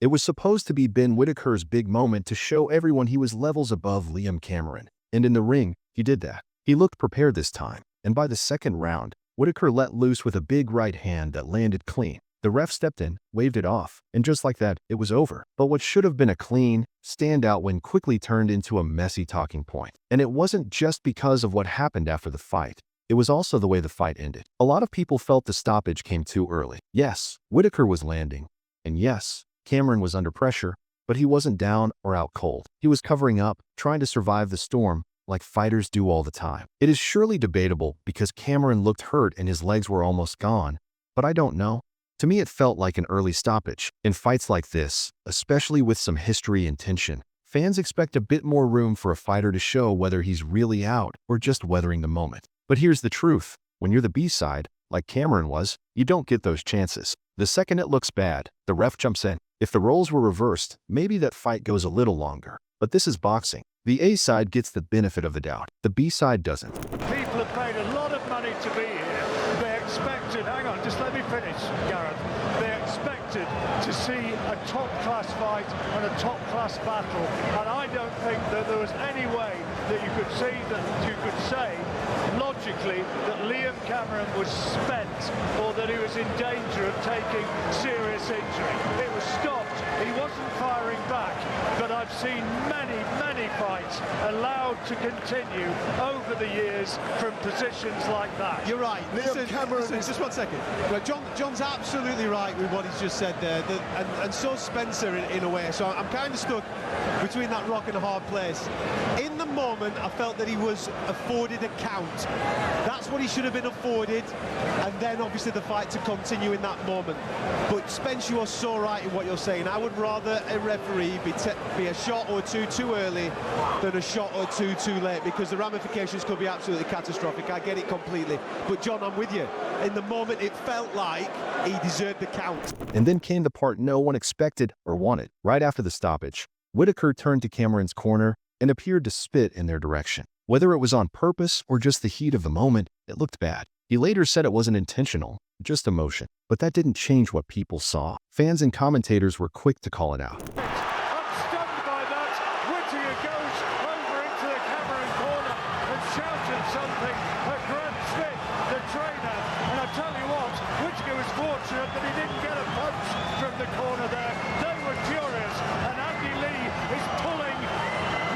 It was supposed to be Ben Whittaker's big moment to show everyone he was levels above Liam Cameron. And in the ring, he did that. He looked prepared this time, and by the second round, Whittaker let loose with a big right hand that landed clean. The ref stepped in, waved it off, and just like that, it was over. But what should have been a clean standout win quickly turned into a messy talking point. And it wasn't just because of what happened after the fight. It was also the way the fight ended. A lot of people felt the stoppage came too early. Yes, Whittaker was landing. And yes, Cameron was under pressure, but he wasn't down or out cold. He was covering up, trying to survive the storm, like fighters do all the time. It is surely debatable because Cameron looked hurt and his legs were almost gone, but I don't know. To me, it felt like an early stoppage. In fights like this, especially with some history and tension, fans expect a bit more room for a fighter to show whether he's really out or just weathering the moment. But here's the truth. When you're the B-side, like Cameron was, you don't get those chances. The second it looks bad, the ref jumps in. If the roles were reversed, maybe that fight goes a little longer. But this is boxing. The A-side gets the benefit of the doubt. The B-side doesn't. People have paid a lot of money to be here. They expected, hang on, just let me finish, Gareth. They expected to see a top-class fight and a top-class battle. And I don't think that there was any way that you could say logically that Liam Cameron was spent or that he was in danger of taking serious injury. It was stopped. He wasn't firing back, but I've seen many fights allowed to continue over the years from positions like that. You're right. Listen, just 1 second. Well, John's absolutely right with what he's just said there, and so Spencer in a way. So I'm kind of stuck between that rock and a hard place. In the moment, I felt that he was afforded a count. That's what he should have been afforded, and then obviously the fight to continue in that moment. But Spence, you are so right in what you're saying. I would rather a referee be a shot or two too early than a shot or two too late, because the ramifications could be absolutely catastrophic. I get it completely. But John, I'm with you. In the moment, it felt like he deserved the count. And then came the part no one expected or wanted. Right after the stoppage, Whittaker turned to Cameron's corner and appeared to spit in their direction. Whether it was on purpose or just the heat of the moment, it looked bad. He later said it wasn't intentional, just emotion. But that didn't change what people saw. Fans and commentators were quick to call it out. I'm stunned by that. Whittaker goes over into the Cameron corner and shouted something at Grant Smith, the trainer. And I tell you what, Whittaker was fortunate that he didn't get a punch from the corner there. They were furious, and Andy Lee is pulling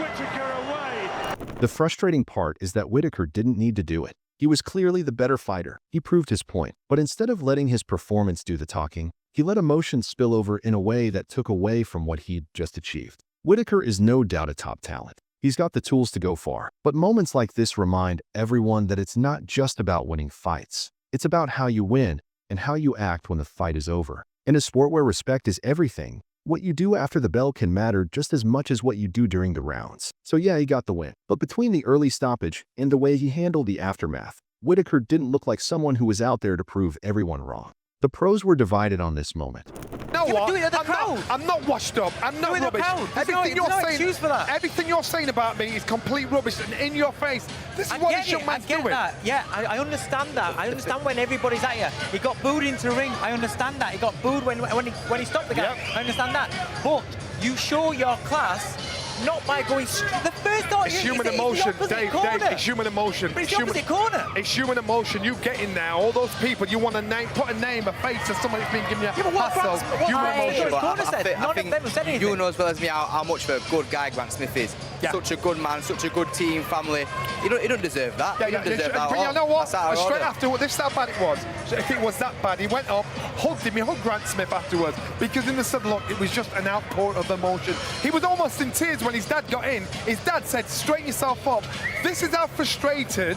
Whittaker away. The frustrating part is that Whittaker didn't need to do it. He was clearly the better fighter. He proved his point. But instead of letting his performance do the talking, he let emotion spill over in a way that took away from what he'd just achieved. Whittaker is no doubt a top talent. He's got the tools to go far. But moments like this remind everyone that it's not just about winning fights. It's about how you win and how you act when the fight is over. In a sport where respect is everything, what you do after the bell can matter just as much as what you do during the rounds. So yeah, he got the win. But between the early stoppage and the way he handled the aftermath, Whittaker didn't look like someone who was out there to prove everyone wrong. The pros were divided on this moment. No, Yeah, what? do it at the crowd. I'm not washed up. I'm not Do it at the rubbish. crowd. There's Everything no you're saying, excuse for that. everything you're saying about me is complete rubbish and in your face. This is I what get the young it, I man's get doing. that. Yeah, I understand that. I understand when everybody's at you. He got booed into the ring. I understand that. He got booed when he stopped the guy. Yep. I understand that. But you show your class not by going the first thought. It's human emotion, Dave. It's human emotion. But it's the opposite corner. It's human emotion. You get in there. All those people, you want to put a name, a face to someone that's been giving you Yeah, but what hassle. Human emotion. None of them have said anything. You know as well as me how much of a good guy Grant Smith is. Yeah. Such a good man, such a good team, family. He don't deserve that. He don't deserve that. But you know what? That's out of Straight order. after, this is how bad it was. So if it was that bad, he went up, hugged him, he hugged Grant Smith afterwards, because in the sudden look, it was just an outpour of emotion. He was almost in tears when his dad got in. His dad said, straighten yourself up. This is how frustrated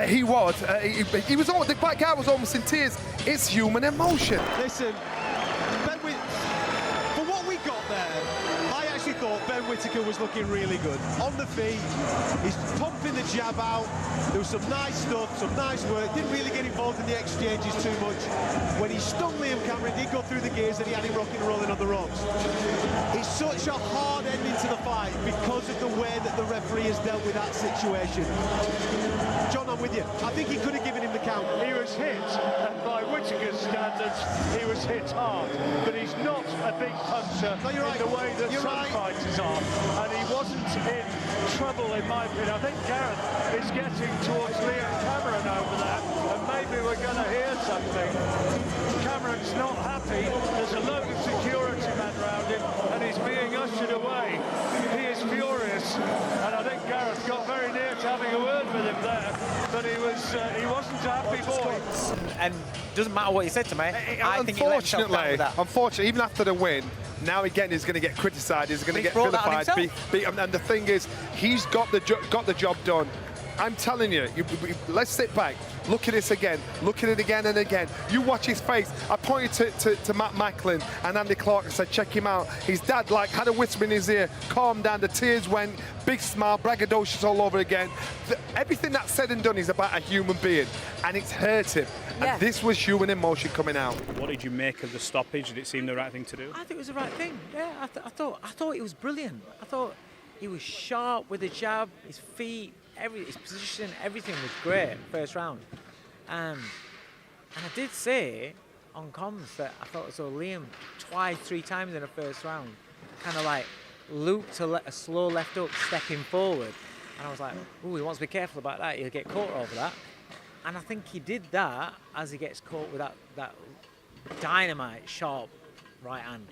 he was. He was the black guy was almost in tears. It's human emotion. Listen, for what we got there, I actually thought Ben Whittaker was looking really good. On the feet, he's pumping the jab out. There was some nice stuff, some nice work. Didn't really get involved in the exchanges too much. When he stung Liam Cameron, he did go through the gears and he had him rocking and rolling on the ropes. It's such a hard ending to the fight because of the way that the referee has dealt with that situation. John, I'm with you. I think he could have given him the count. He was hit, and by Whittaker's standards, he was hit hard. But he's not a big puncher No, you're in right. the way that You're some right. fighters are. And he wasn't in trouble, in my opinion. I think Gareth is getting towards Liam Cameron over there, and maybe we're going to hear something. Cameron's not happy. There's a load of security men around him, and he's being ushered away. He is furious, and I think Gareth got very near to having a word with him there, but he wasn't a happy boy. And doesn't matter what he said to me. I think he let himself down with that. Unfortunately, even after the win, now again he's going to get criticised. He's going to He's get brought that on vilified. And the thing is, he's got the job done. I'm telling you, let's sit back, look at this again, look at it again and again. You watch his face. I pointed to Matt Macklin and Andy Clark and said, check him out. His dad had a whisper in his ear, calmed down, the tears went, big smile, braggadocious all over again. Everything that's said and done is about a human being, and it's hurt him. Yeah. And this was human emotion coming out. What did you make of the stoppage? Did it seem the right thing to do? I think it was the right thing. Yeah, I thought it was brilliant. I thought he was sharp with the jab, his feet, his position, everything was great first round. And I did say on comms that I thought I saw Liam twice, 3 times in the first round, kind of like looped a slow left hook, stepping forward. And I was like, oh, he wants to be careful about that. He'll get caught over that. And I think he did that as he gets caught with that dynamite, sharp right hand,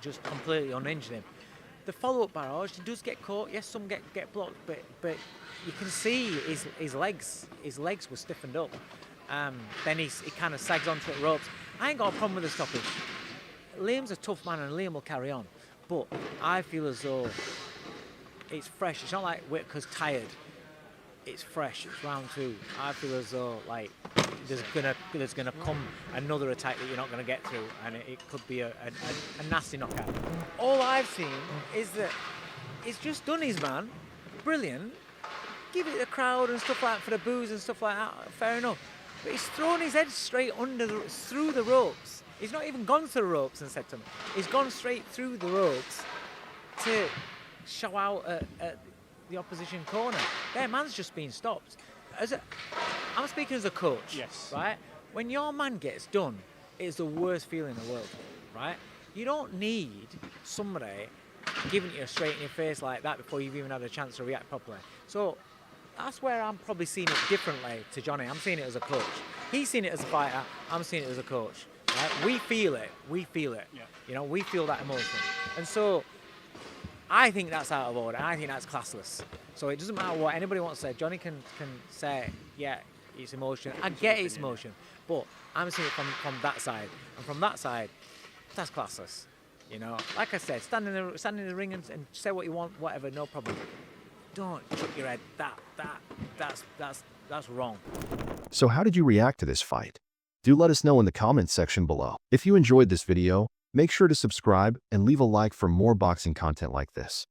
just completely uninjured him. The follow-up barrage, he does get caught. Yes, some get blocked, but you can see his legs were stiffened up. Then he kind of sags onto the ropes. I ain't got a problem with the stoppage. Liam's a tough man, and Liam will carry on. But I feel as though it's fresh. It's not like Whittaker's tired. It's fresh. It's round 2. I feel as though like there's gonna come another attack that you're not gonna get through, and it could be a nasty knockout. All I've seen is that he's just done his man, brilliant. Give it the crowd and stuff like that for the boos and stuff like that. Fair enough. But he's thrown his head straight through the ropes. He's not even gone through the ropes and said to him. He's gone straight through the ropes to show out at the opposition corner. Their man's just been stopped. I'm speaking as a coach, Yes. right? When your man gets done, it's the worst feeling in the world, right? You don't need somebody giving you straight in your face like that before you've even had a chance to react properly. So that's where I'm probably seeing it differently to Johnny. I'm seeing it as a coach. He's seen it as a fighter. I'm seeing it as a coach. Right? We feel it. Yeah. You know, we feel that emotion. And so I think that's out of order. I think that's classless. So it doesn't matter what anybody wants to say. Johnny can say, yeah, it's emotion. I get it's emotion. But I'm seeing it from that side. And from that side, that's classless. You know, like I said, stand in the ring and say what you want, whatever, no problem. Don't chuck your head. That's wrong. So how did you react to this fight? Do let us know in the comments section below. If you enjoyed this video, make sure to subscribe and leave a like for more boxing content like this.